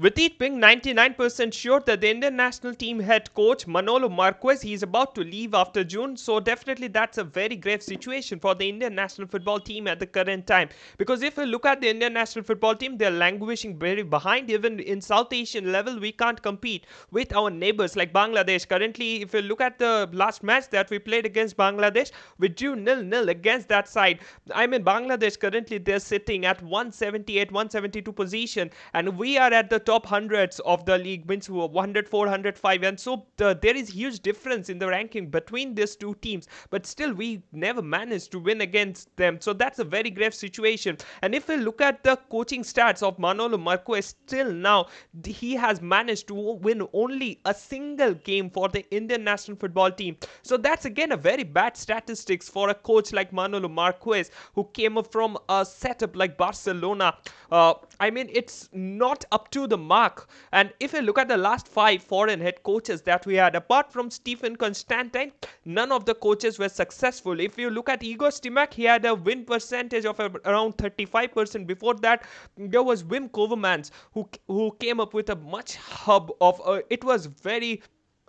With it being 99% sure that the Indian national team head coach Manolo Marquez he is about to leave after June, so definitely that's a very grave situation for the Indian national football team at the current time. Because if you look at the Indian national football team, they're languishing very behind. Even in South Asian level, we can't compete with our neighbors like Bangladesh. Currently, if you look at the last match that we played against Bangladesh, we drew 0-0 against that side. I mean, Bangladesh currently they're sitting at 178, 172 position, and we are at the top hundreds of the league, means 104, 105, and so there is huge difference in the ranking between these two teams. But still, we never managed to win against them. So that's a very grave situation. And if we look at the coaching stats of Manolo Marquez, still now he has managed to win only a single game for the Indian national football team. So that's again a very bad statistics for a coach like Manolo Marquez, who came up from a setup like Barcelona. I mean, it's not up to the mark. And if you look at the last 5 foreign head coaches that we had, apart from Stephen Constantine, none of the coaches were successful. If you look at Igor Stimac, he had a win percentage of around 35%. Before that, there was Wim Kovermans, who came up with a much hub of it was very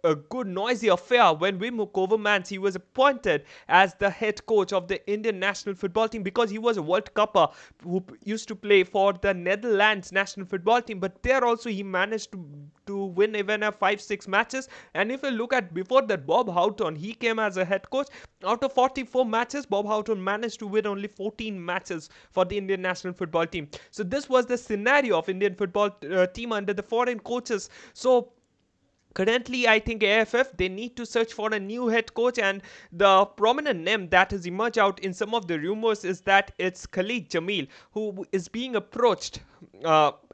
a good noisy affair when Wim Kovermans he was appointed as the head coach of the Indian national football team, because he was a World Cupper who used to play for the Netherlands national football team. But there also he managed to win even a 5-6 matches. And if you look at before that, Bob Houghton he came as a head coach. Out of 44 matches, Bob Houghton managed to win only 14 matches for the Indian national football team. So this was the scenario of Indian football team under the foreign coaches. So currently, I think AFF they need to search for a new head coach, and the prominent name that has emerged out in some of the rumors is that it's Khalid Jamil, who is being approached.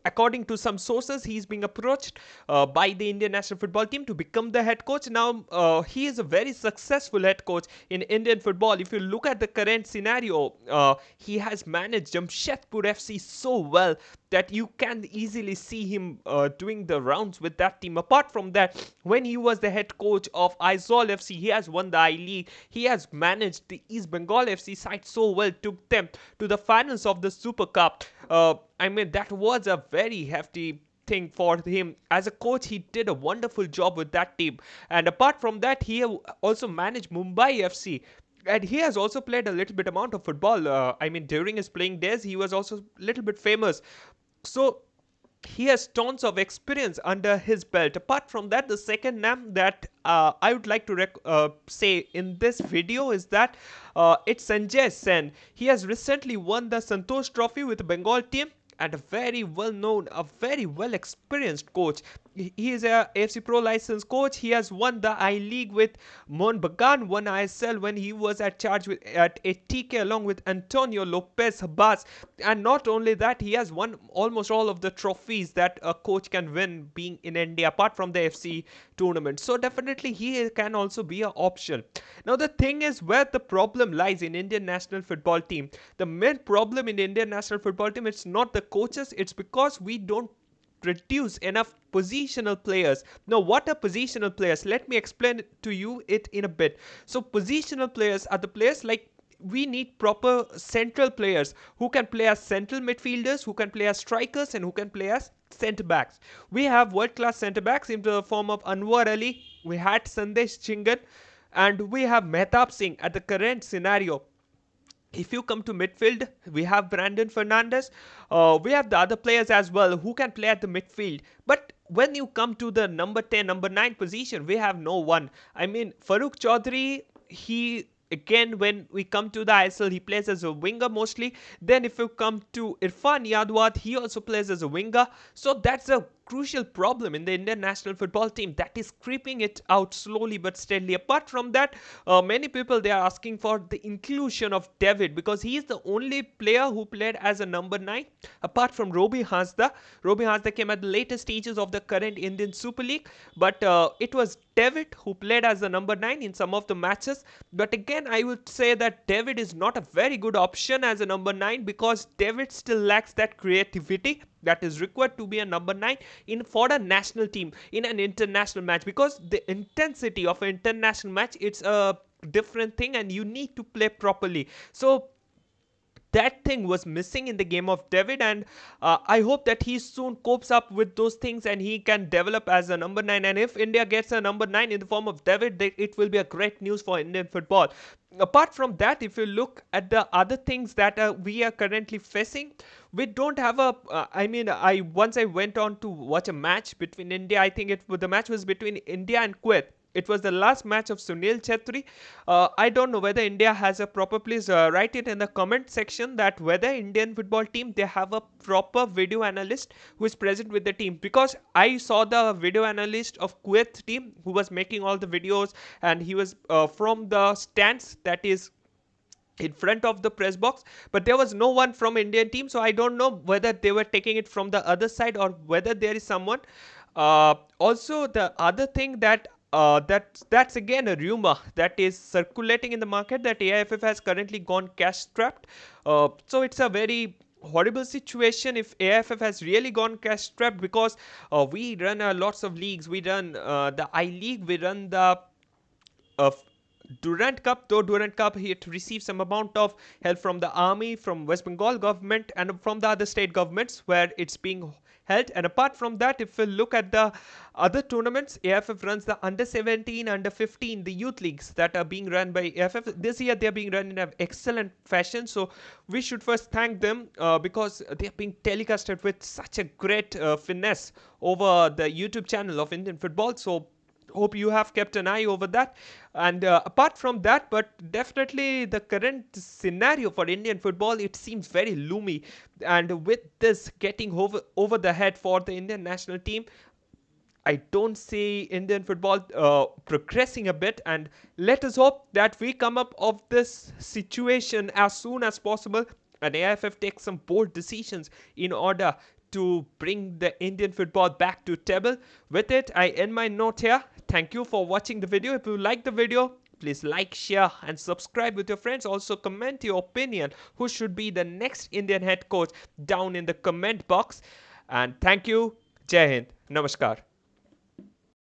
According to some sources, he's being approached by the Indian national football team to become the head coach. Now, he is a very successful head coach in Indian football. If you look at the current scenario, he has managed Jamshedpur FC so well that you can easily see him doing the rounds with that team. Apart from that, when he was the head coach of Aizawl FC, he has won the I-League. He has managed the East Bengal FC side so well, took them to the finals of the Super Cup. I mean, that was a very hefty thing for him as a coach. He did a wonderful job with that team. And apart from that, he also managed Mumbai FC, and he has also played a little bit amount of football. I mean, during his playing days, he was also a little bit famous. So he has tons of experience under his belt. Apart from that, the second name that I would like to say in this video is that it's Sanjay Sen. He has recently won the Santosh Trophy with the Bengal team, and a very well known, a very well experienced coach. He is a AFC Pro licensed coach. He has won the I League with Mohun Bagan, won ISL when he was at charge at ATK along with Antonio Lopez Habas. And not only that, he has won almost all of the trophies that a coach can win being in India, apart from the FC tournament. So definitely he can also be an option. Now the thing is where the problem lies in Indian national football team. The main problem in the Indian national football team, it's not the coaches, it's because we don't produce enough positional players. Now, what are positional players? Let me explain it to you it in a bit. So, positional players are the players like we need proper central players who can play as central midfielders, who can play as strikers, and who can play as centre backs. We have world class centre backs in the form of Anwar Ali, we had Sandesh Chingan, and we have Mehtab Singh at the current scenario. If you come to midfield, we have Brandon Fernandez. We have the other players as well who can play at the midfield. But when you come to the number 10, number 9 position, we have no one. I mean, Farooq Chaudhary, he again, when we come to the ISL, he plays as a winger mostly. Then if you come to Irfan Yadwat, he also plays as a winger. So that's a crucial problem in the Indian national football team that is creeping it out slowly but steadily. Apart from that, many people they are asking for the inclusion of David, because he is the only player who played as a number 9 apart from Roby Hasda. Roby Hasda came at the later stages of the current Indian Super League, but it was David who played as a number 9 in some of the matches. But again, I would say that David is not a very good option as a number 9, because David still lacks that creativity that is required to be a number 9 in for a national team in an international match, because the intensity of an international match, it's a different thing and you need to play properly. So that thing was missing in the game of David, and I hope that he soon copes up with those things and he can develop as a number 9. And if India gets a number 9 in the form of David, it will be a great news for Indian football. Apart from that, if you look at the other things that we are currently facing, we don't have a I mean, I once I went on to watch a match between India. I think the match was between India and Kuwait. It was the last match of Sunil Chetri. I don't know whether India has a proper. Please write it in the comment section that whether Indian football team they have a proper video analyst who is present with the team, because I saw the video analyst of Kuwait team who was making all the videos, and he was from the stands that is in front of the press box, but there was no one from Indian team, so I don't know whether they were taking it from the other side or whether there is someone. Also, the other thing that that's again a rumor that is circulating in the market that AIFF has currently gone cash strapped. So it's a very horrible situation if AIFF has really gone cash strapped, because we run lots of leagues. We run the I League, we run the uh, Durant Cup, though Durant Cup it receives some amount of help from the army, from West Bengal government, and from the other state governments where it's being held. And apart from that, if we look at the other tournaments, AFF runs the under 17, under 15, the youth leagues that are being run by AFF. This year they are being run in an excellent fashion. So we should first thank them because they are being telecasted with such a great finesse over the YouTube channel of Indian football. So hope you have kept an eye over that. And apart from that, but definitely the current scenario for Indian football, it seems very loomy, and with this getting over the head for the Indian national team, I don't see Indian football progressing a bit. And let us hope that we come up of this situation as soon as possible, and AIFF takes some bold decisions in order to bring the Indian football back to table. With it, I end my note here. Thank you for watching the video. If you like the video, please like, share, and subscribe with your friends. Also, comment your opinion. Who should be the next Indian head coach down in the comment box? And thank you. Jai Hind. Namaskar.